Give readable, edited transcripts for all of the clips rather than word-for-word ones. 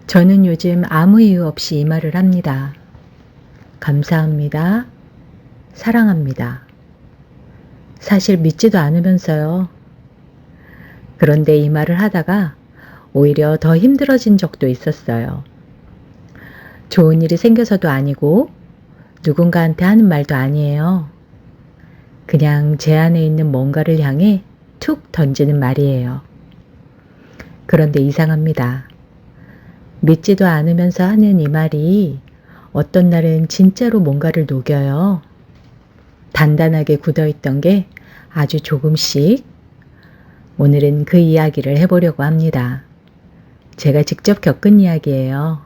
저는 요즘 아무 이유 없이 이 말을 합니다. 감사합니다. 사랑합니다. 사실 믿지도 않으면서요. 그런데 이 말을 하다가 오히려 더 힘들어진 적도 있었어요. 좋은 일이 생겨서도 아니고 누군가한테 하는 말도 아니에요. 그냥 제 안에 있는 뭔가를 향해 툭 던지는 말이에요. 그런데 이상합니다. 믿지도 않으면서 하는 이 말이 어떤 날은 진짜로 뭔가를 녹여요. 단단하게 굳어있던 게 아주 조금씩. 오늘은 그 이야기를 해보려고 합니다. 제가 직접 겪은 이야기예요.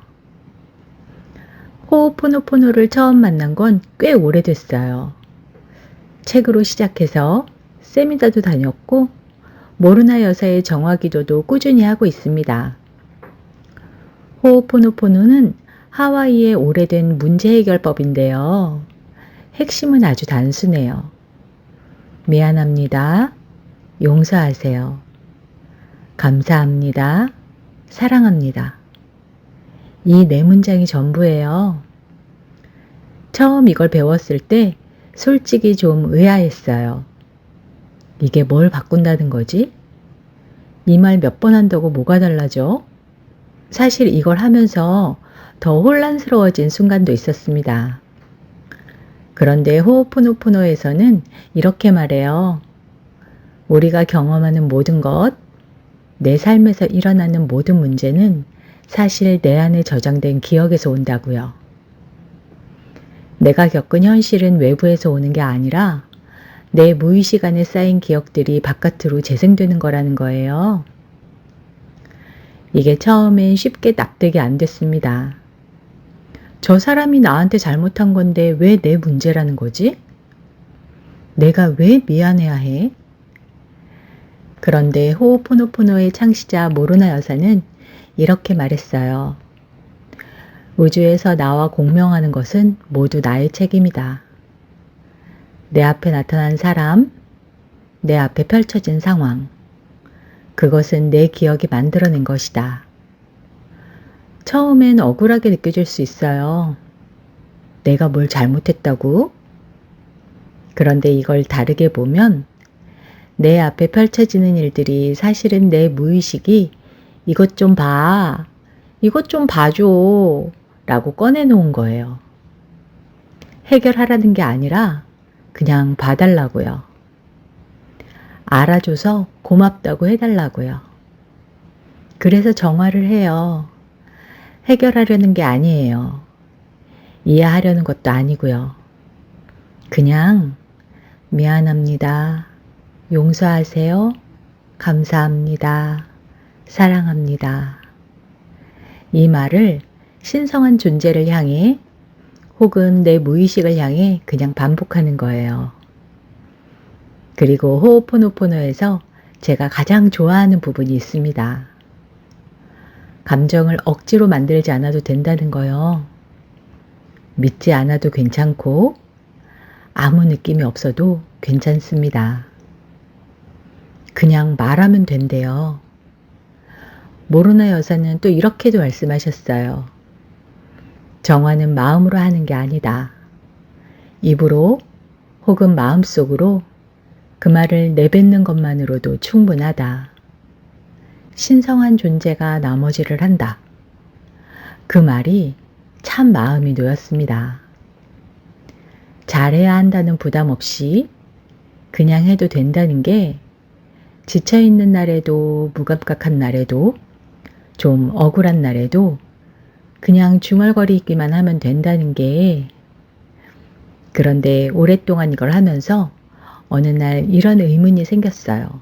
호오포노포노를 처음 만난 건 꽤 오래됐어요. 책으로 시작해서 세미나도 다녔고 모르나 여사의 정화기도도 꾸준히 하고 있습니다. 호오포노포노는 하와이의 오래된 문제 해결법인데요. 핵심은 아주 단순해요. 미안합니다. 용서하세요. 감사합니다. 사랑합니다. 이 네 문장이 전부예요. 처음 이걸 배웠을 때 솔직히 좀 의아했어요. 이게 뭘 바꾼다는 거지? 이 말 몇 번 한다고 뭐가 달라져? 사실 이걸 하면서 더 혼란스러워진 순간도 있었습니다. 그런데 호오포노포노에서는 이렇게 말해요. 우리가 경험하는 모든 것, 내 삶에서 일어나는 모든 문제는 사실 내 안에 저장된 기억에서 온다고요. 내가 겪은 현실은 외부에서 오는 게 아니라 내 무의식 안에 쌓인 기억들이 바깥으로 재생되는 거라는 거예요. 이게 처음엔 쉽게 납득이 안 됐습니다. 저 사람이 나한테 잘못한 건데 왜 내 문제라는 거지? 내가 왜 미안해야 해? 그런데 호오포노포노의 창시자 모르나 여사는 이렇게 말했어요. 우주에서 나와 공명하는 것은 모두 나의 책임이다. 내 앞에 나타난 사람, 내 앞에 펼쳐진 상황, 그것은 내 기억이 만들어낸 것이다. 처음엔 억울하게 느껴질 수 있어요. 내가 뭘 잘못했다고? 그런데 이걸 다르게 보면 내 앞에 펼쳐지는 일들이 사실은 내 무의식이 이것 좀 봐, 이것 좀 봐줘 라고 꺼내놓은 거예요. 해결하라는 게 아니라 그냥 봐달라고요. 알아줘서 고맙다고 해달라고요. 그래서 정화를 해요. 해결하려는 게 아니에요. 이해하려는 것도 아니고요. 그냥 미안합니다. 용서하세요. 감사합니다. 사랑합니다. 이 말을 신성한 존재를 향해 혹은 내 무의식을 향해 그냥 반복하는 거예요. 그리고 호오포노포노에서 제가 가장 좋아하는 부분이 있습니다. 감정을 억지로 만들지 않아도 된다는 거요. 믿지 않아도 괜찮고 아무 느낌이 없어도 괜찮습니다. 그냥 말하면 된대요. 모르나 여사는 또 이렇게도 말씀하셨어요. 정화는 마음으로 하는 게 아니다. 입으로 혹은 마음속으로 그 말을 내뱉는 것만으로도 충분하다. 신성한 존재가 나머지를 한다. 그 말이 참 마음이 놓였습니다. 잘해야 한다는 부담 없이 그냥 해도 된다는 게 지쳐있는 날에도 무감각한 날에도 좀 억울한 날에도 그냥 중얼거리기만 하면 된다는 게 그런데 오랫동안 이걸 하면서 어느 날 이런 의문이 생겼어요.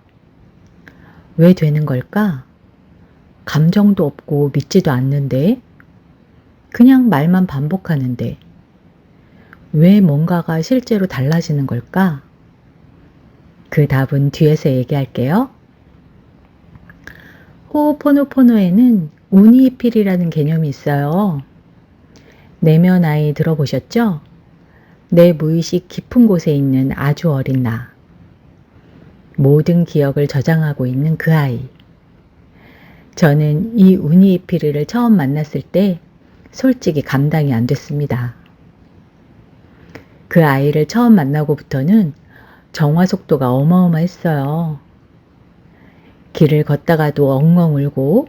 왜 되는 걸까? 감정도 없고 믿지도 않는데 그냥 말만 반복하는데 왜 뭔가가 실제로 달라지는 걸까? 그 답은 뒤에서 얘기할게요. 호오포노포노에는 우니이필이라는 개념이 있어요. 내면 아이 들어보셨죠? 내 무의식 깊은 곳에 있는 아주 어린 나. 모든 기억을 저장하고 있는 그 아이. 저는 이 우니이피리를 처음 만났을 때 솔직히 감당이 안 됐습니다. 그 아이를 처음 만나고부터는 정화 속도가 어마어마했어요. 길을 걷다가도 엉엉 울고,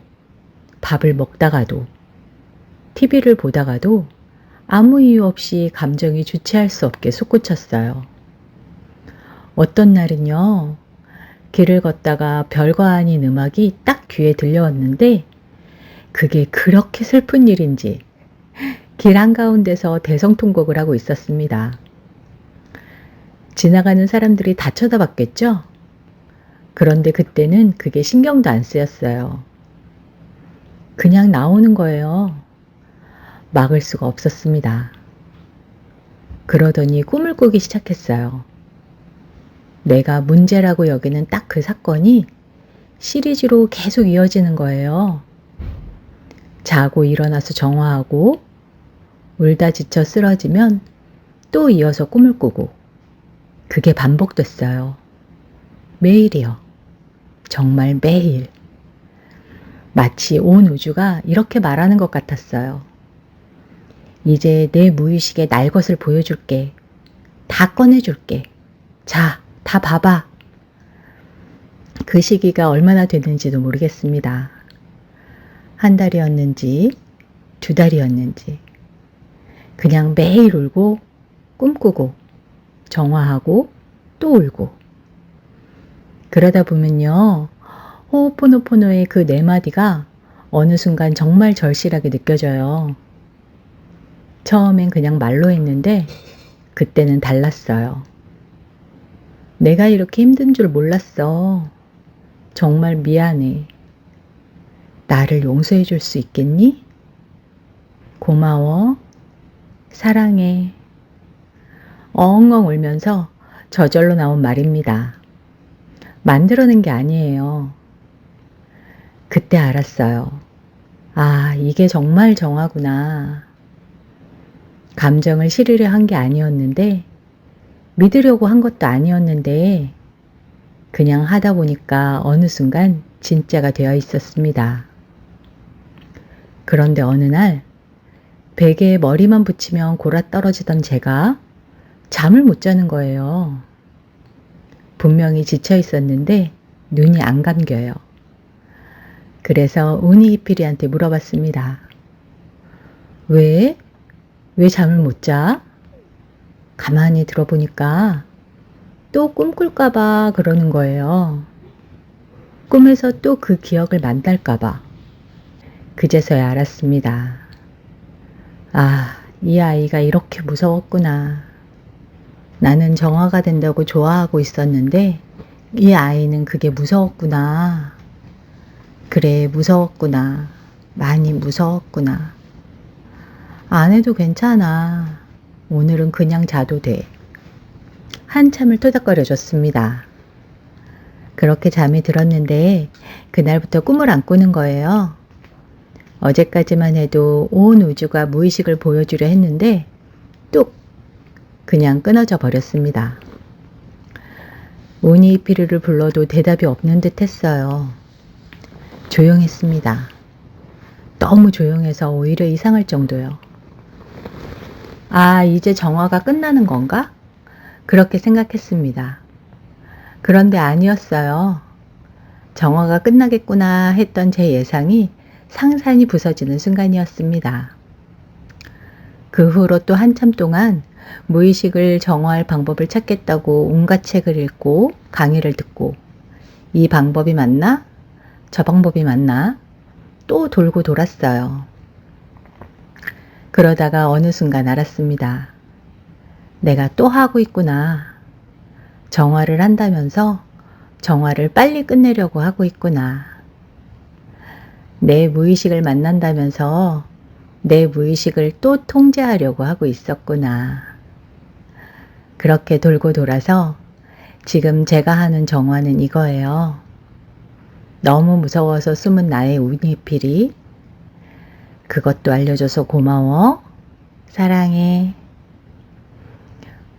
밥을 먹다가도, TV를 보다가도 아무 이유 없이 감정이 주체할 수 없게 솟구쳤어요. 어떤 날은요, 길을 걷다가 별거 아닌 음악이 딱 귀에 들려왔는데 그게 그렇게 슬픈 일인지 길 한가운데서 대성통곡을 하고 있었습니다. 지나가는 사람들이 다 쳐다봤겠죠? 그런데 그때는 그게 신경도 안 쓰였어요. 그냥 나오는 거예요. 막을 수가 없었습니다. 그러더니 꿈을 꾸기 시작했어요. 내가 문제라고 여기는 딱 그 사건이 시리즈로 계속 이어지는 거예요. 자고 일어나서 정화하고, 울다 지쳐 쓰러지면 또 이어서 꿈을 꾸고, 그게 반복됐어요. 매일이요. 정말 매일. 마치 온 우주가 이렇게 말하는 것 같았어요. 이제 내 무의식에 날 것을 보여줄게. 다 꺼내줄게. 자, 다 봐봐. 그 시기가 얼마나 됐는지도 모르겠습니다. 한 달이었는지, 2달이었는지. 그냥 매일 울고, 꿈꾸고, 정화하고, 또 울고. 그러다 보면요, 호호포노포노의 그 네 마디가 어느 순간 정말 절실하게 느껴져요. 처음엔 그냥 말로 했는데, 그때는 달랐어요. 내가 이렇게 힘든 줄 몰랐어. 정말 미안해. 나를 용서해 줄 수 있겠니? 고마워. 사랑해. 엉엉 울면서 저절로 나온 말입니다. 만들어낸 게 아니에요. 그때 알았어요. 아, 이게 정말 정화구나. 감정을 실으려 한 게 아니었는데, 믿으려고 한 것도 아니었는데 그냥 하다 보니까 어느 순간 진짜가 되어 있었습니다. 그런데 어느 날 베개에 머리만 붙이면 골아 떨어지던 제가 잠을 못 자는 거예요. 분명히 지쳐 있었는데 눈이 안 감겨요. 그래서 우니이피리한테 물어봤습니다. 왜? 왜 잠을 못 자? 가만히 들어보니까 또 꿈꿀까봐 그러는 거예요. 꿈에서 또 그 기억을 만날까봐. 그제서야 알았습니다. 아, 이 아이가 이렇게 무서웠구나. 나는 정화가 된다고 좋아하고 있었는데 이 아이는 그게 무서웠구나. 그래, 무서웠구나. 많이 무서웠구나. 안 해도 괜찮아. 오늘은 그냥 자도 돼. 한참을 토닥거려줬습니다. 그렇게 잠이 들었는데 그날부터 꿈을 안 꾸는 거예요. 어제까지만 해도 온 우주가 무의식을 보여주려 했는데 뚝! 그냥 끊어져 버렸습니다. 우니이피리를 불러도 대답이 없는 듯 했어요. 조용했습니다. 너무 조용해서 오히려 이상할 정도요. 아, 이제 정화가 끝나는 건가? 그렇게 생각했습니다. 그런데 아니었어요. 정화가 끝나겠구나 했던 제 예상이 상산이 부서지는 순간이었습니다. 그 후로 또 한참 동안 무의식을 정화할 방법을 찾겠다고 온갖 책을 읽고 강의를 듣고 이 방법이 맞나? 저 방법이 맞나? 또 돌고 돌았어요. 그러다가 어느 순간 알았습니다. 내가 또 하고 있구나. 정화를 한다면서 정화를 빨리 끝내려고 하고 있구나. 내 무의식을 만난다면서 내 무의식을 또 통제하려고 하고 있었구나. 그렇게 돌고 돌아서 지금 제가 하는 정화는 이거예요. 너무 무서워서 숨은 나의 우니이피리. 그것도 알려줘서 고마워. 사랑해.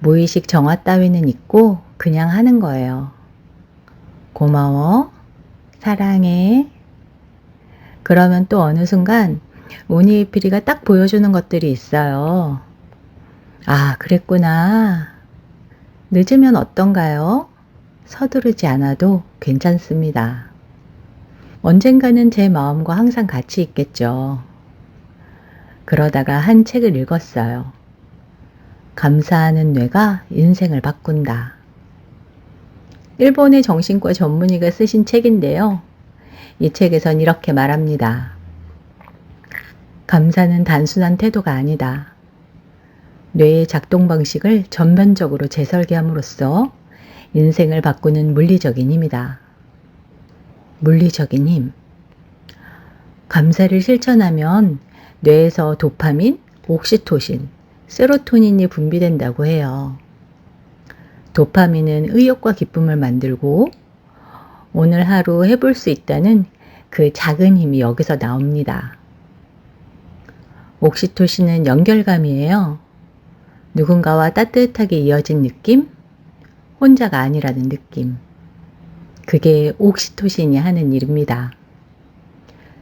무의식 정화 따위는 있고 그냥 하는 거예요. 고마워. 사랑해. 그러면 또 어느 순간 오니이피리가 딱 보여주는 것들이 있어요. 아, 그랬구나. 늦으면 어떤가요? 서두르지 않아도 괜찮습니다. 언젠가는 제 마음과 항상 같이 있겠죠. 그러다가 한 책을 읽었어요. 감사하는 뇌가 인생을 바꾼다. 일본의 정신과 전문의가 쓰신 책인데요. 이 책에선 이렇게 말합니다. 감사는 단순한 태도가 아니다. 뇌의 작동 방식을 전면적으로 재설계함으로써 인생을 바꾸는 물리적인 힘이다. 물리적인 힘. 감사를 실천하면 뇌에서 도파민, 옥시토신, 세로토닌이 분비된다고 해요. 도파민은 의욕과 기쁨을 만들고 오늘 하루 해볼 수 있다는 그 작은 힘이 여기서 나옵니다. 옥시토신은 연결감이에요. 누군가와 따뜻하게 이어진 느낌, 혼자가 아니라는 느낌. 그게 옥시토신이 하는 일입니다.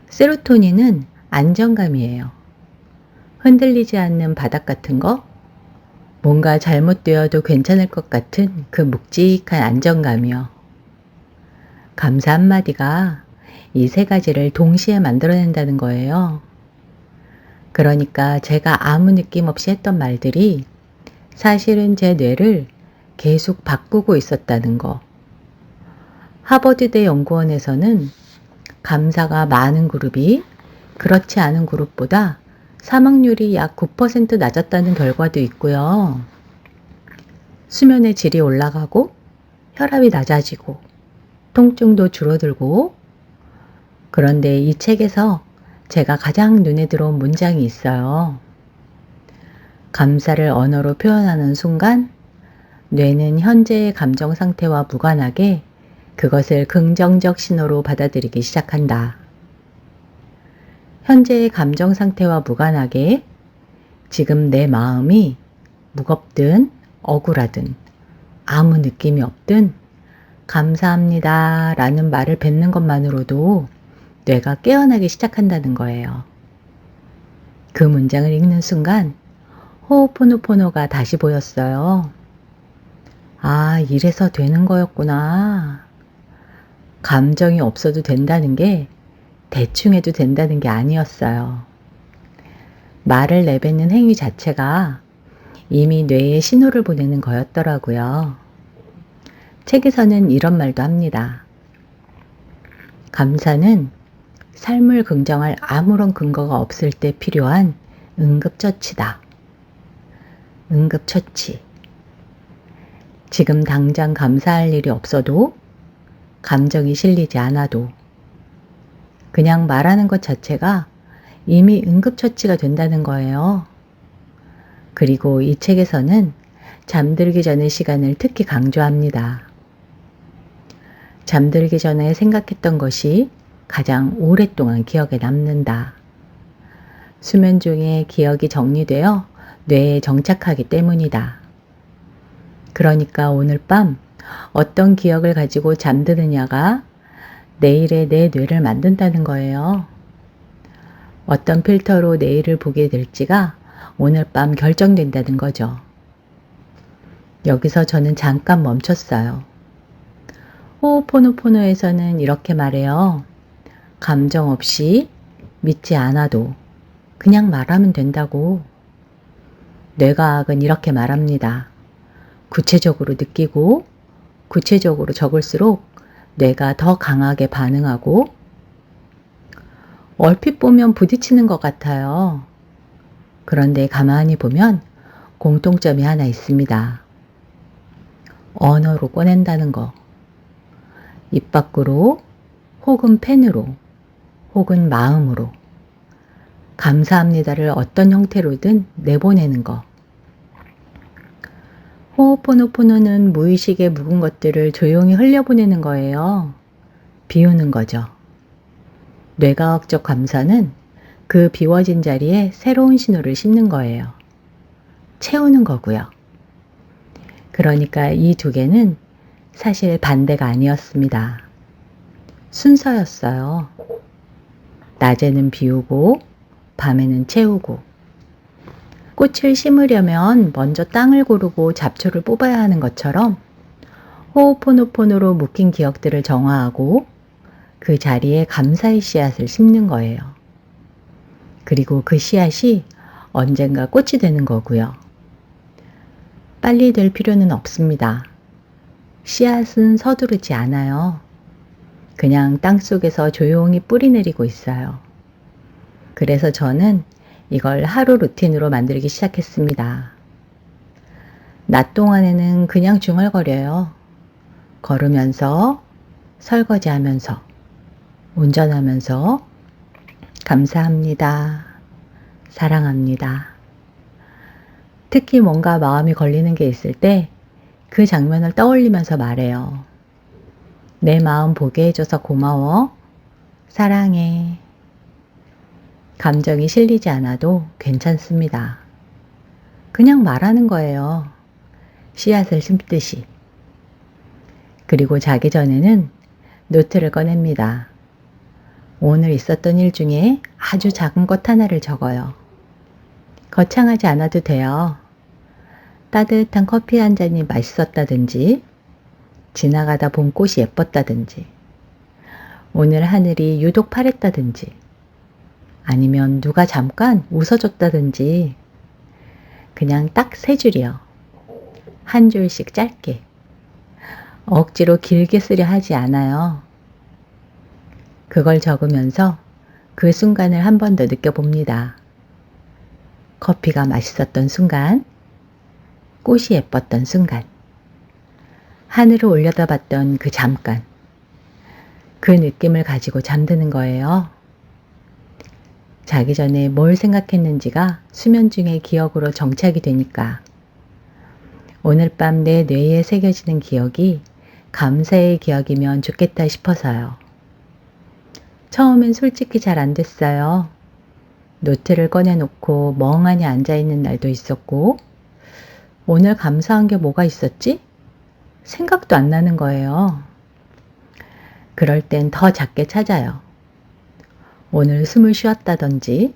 세로토닌은 안정감이에요. 흔들리지 않는 바닥 같은 거, 뭔가 잘못되어도 괜찮을 것 같은 그 묵직한 안정감이요. 감사 한마디가 이 세 가지를 동시에 만들어낸다는 거예요. 그러니까 제가 아무 느낌 없이 했던 말들이 사실은 제 뇌를 계속 바꾸고 있었다는 거. 하버드대 연구원에서는 감사가 많은 그룹이 그렇지 않은 그룹보다 사망률이 약 9% 낮았다는 결과도 있고요. 수면의 질이 올라가고 혈압이 낮아지고 통증도 줄어들고. 그런데 이 책에서 제가 가장 눈에 들어온 문장이 있어요. 감사를 언어로 표현하는 순간 뇌는 현재의 감정 상태와 무관하게 그것을 긍정적 신호로 받아들이기 시작한다. 현재의 감정 상태와 무관하게 지금 내 마음이 무겁든 억울하든 아무 느낌이 없든 감사합니다 라는 말을 뱉는 것만으로도 뇌가 깨어나기 시작한다는 거예요. 그 문장을 읽는 순간 호호포노포노가 다시 보였어요. 아, 이래서 되는 거였구나. 감정이 없어도 된다는 게 대충 해도 된다는 게 아니었어요. 말을 내뱉는 행위 자체가 이미 뇌에 신호를 보내는 거였더라고요. 책에서는 이런 말도 합니다. 감사는 삶을 긍정할 아무런 근거가 없을 때 필요한 응급처치다. 응급처치. 지금 당장 감사할 일이 없어도 감정이 실리지 않아도 그냥 말하는 것 자체가 이미 응급처치가 된다는 거예요. 그리고 이 책에서는 잠들기 전의 시간을 특히 강조합니다. 잠들기 전에 생각했던 것이 가장 오랫동안 기억에 남는다. 수면 중에 기억이 정리되어 뇌에 정착하기 때문이다. 그러니까 오늘 밤 어떤 기억을 가지고 잠드느냐가 내일의 내 뇌를 만든다는 거예요. 어떤 필터로 내일을 보게 될지가 오늘 밤 결정된다는 거죠. 여기서 저는 잠깐 멈췄어요. 호호포노포노에서는 이렇게 말해요. 감정 없이 믿지 않아도 그냥 말하면 된다고. 뇌과학은 이렇게 말합니다. 구체적으로 느끼고 구체적으로 적을수록 뇌가 더 강하게 반응하고 얼핏 보면 부딪히는 것 같아요. 그런데 가만히 보면 공통점이 하나 있습니다. 언어로 꺼낸다는 거. 입 밖으로 혹은 펜으로 혹은 마음으로 감사합니다를 어떤 형태로든 내보내는 거. 호호포노포노는 무의식의 묵은 것들을 조용히 흘려보내는 거예요. 비우는 거죠. 뇌과학적 감사는 그 비워진 자리에 새로운 신호를 심는 거예요. 채우는 거고요. 그러니까 이 두 개는 사실 반대가 아니었습니다. 순서였어요. 낮에는 비우고 밤에는 채우고. 꽃을 심으려면 먼저 땅을 고르고 잡초를 뽑아야 하는 것처럼 호오포노포노로 묶인 기억들을 정화하고 그 자리에 감사의 씨앗을 심는 거예요. 그리고 그 씨앗이 언젠가 꽃이 되는 거고요. 빨리 될 필요는 없습니다. 씨앗은 서두르지 않아요. 그냥 땅속에서 조용히 뿌리 내리고 있어요. 그래서 저는 이걸 하루 루틴으로 만들기 시작했습니다. 낮 동안에는 그냥 중얼거려요. 걸으면서, 설거지하면서, 운전하면서, 감사합니다. 사랑합니다. 특히 뭔가 마음이 걸리는 게 있을 때 그 장면을 떠올리면서 말해요. 내 마음 보게 해줘서 고마워. 사랑해. 감정이 실리지 않아도 괜찮습니다. 그냥 말하는 거예요. 씨앗을 심듯이. 그리고 자기 전에는 노트를 꺼냅니다. 오늘 있었던 일 중에 아주 작은 것 하나를 적어요. 거창하지 않아도 돼요. 따뜻한 커피 한 잔이 맛있었다든지, 지나가다 본 꽃이 예뻤다든지, 오늘 하늘이 유독 파랬다든지, 아니면 누가 잠깐 웃어줬다든지, 그냥 딱 3줄이요. 한 줄씩 짧게. 억지로 길게 쓰려 하지 않아요. 그걸 적으면서 그 순간을 한 번 더 느껴봅니다. 커피가 맛있었던 순간, 꽃이 예뻤던 순간, 하늘을 올려다봤던 그 잠깐, 그 느낌을 가지고 잠드는 거예요. 자기 전에 뭘 생각했는지가 수면 중에 기억으로 정착이 되니까 오늘 밤 내 뇌에 새겨지는 기억이 감사의 기억이면 좋겠다 싶어서요. 처음엔 솔직히 잘 안 됐어요. 노트를 꺼내놓고 멍하니 앉아있는 날도 있었고, 오늘 감사한 게 뭐가 있었지? 생각도 안 나는 거예요. 그럴 땐 더 작게 찾아요. 오늘 숨을 쉬었다든지,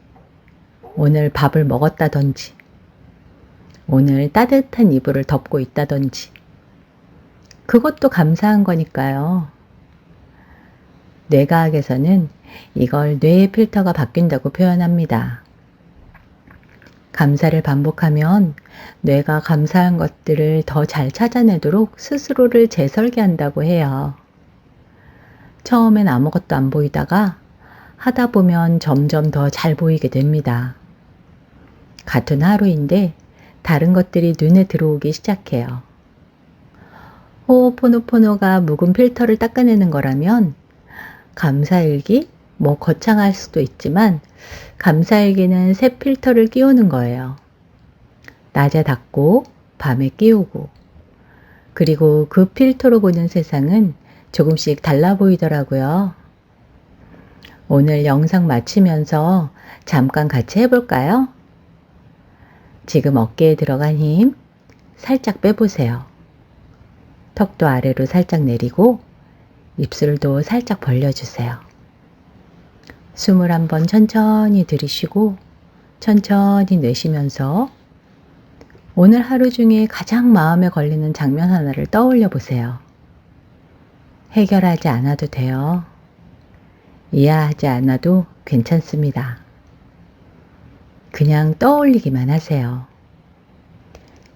오늘 밥을 먹었다든지, 오늘 따뜻한 이불을 덮고 있다든지. 그것도 감사한 거니까요. 뇌과학에서는 이걸 뇌의 필터가 바뀐다고 표현합니다. 감사를 반복하면 뇌가 감사한 것들을 더 잘 찾아내도록 스스로를 재설계한다고 해요. 처음엔 아무것도 안 보이다가 하다 보면 점점 더 잘 보이게 됩니다. 같은 하루인데 다른 것들이 눈에 들어오기 시작해요. 호오포노포노가 묵은 필터를 닦아내는 거라면 감사일기? 뭐 거창할 수도 있지만 감사일기는 새 필터를 끼우는 거예요. 낮에 닦고 밤에 끼우고, 그리고 그 필터로 보는 세상은 조금씩 달라 보이더라고요. 오늘 영상 마치면서 잠깐 같이 해볼까요? 지금 어깨에 들어간 힘 살짝 빼보세요. 턱도 아래로 살짝 내리고 입술도 살짝 벌려주세요. 숨을 한번 천천히 들이쉬고 천천히 내쉬면서 오늘 하루 중에 가장 마음에 걸리는 장면 하나를 떠올려 보세요. 해결하지 않아도 돼요. 이해하지 않아도 괜찮습니다. 그냥 떠올리기만 하세요.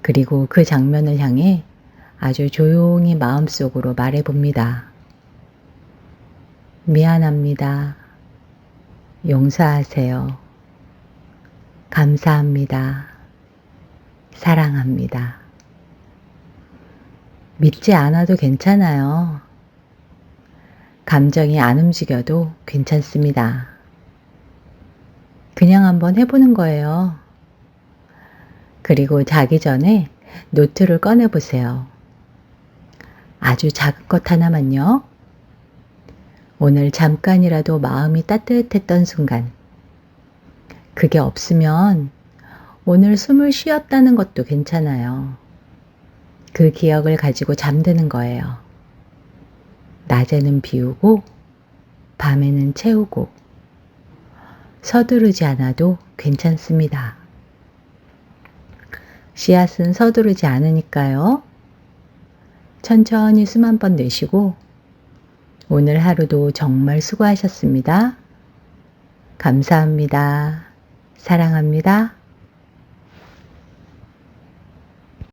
그리고 그 장면을 향해 아주 조용히 마음속으로 말해봅니다. 미안합니다. 용서하세요. 감사합니다. 사랑합니다. 믿지 않아도 괜찮아요. 감정이 안 움직여도 괜찮습니다. 그냥 한번 해보는 거예요. 그리고 자기 전에 노트를 꺼내보세요. 아주 작은 것 하나만요. 오늘 잠깐이라도 마음이 따뜻했던 순간. 그게 없으면 오늘 숨을 쉬었다는 것도 괜찮아요. 그 기억을 가지고 잠드는 거예요. 낮에는 비우고 밤에는 채우고 서두르지 않아도 괜찮습니다. 씨앗은 서두르지 않으니까요. 천천히 숨 한 번 내쉬고 오늘 하루도 정말 수고하셨습니다. 감사합니다. 사랑합니다.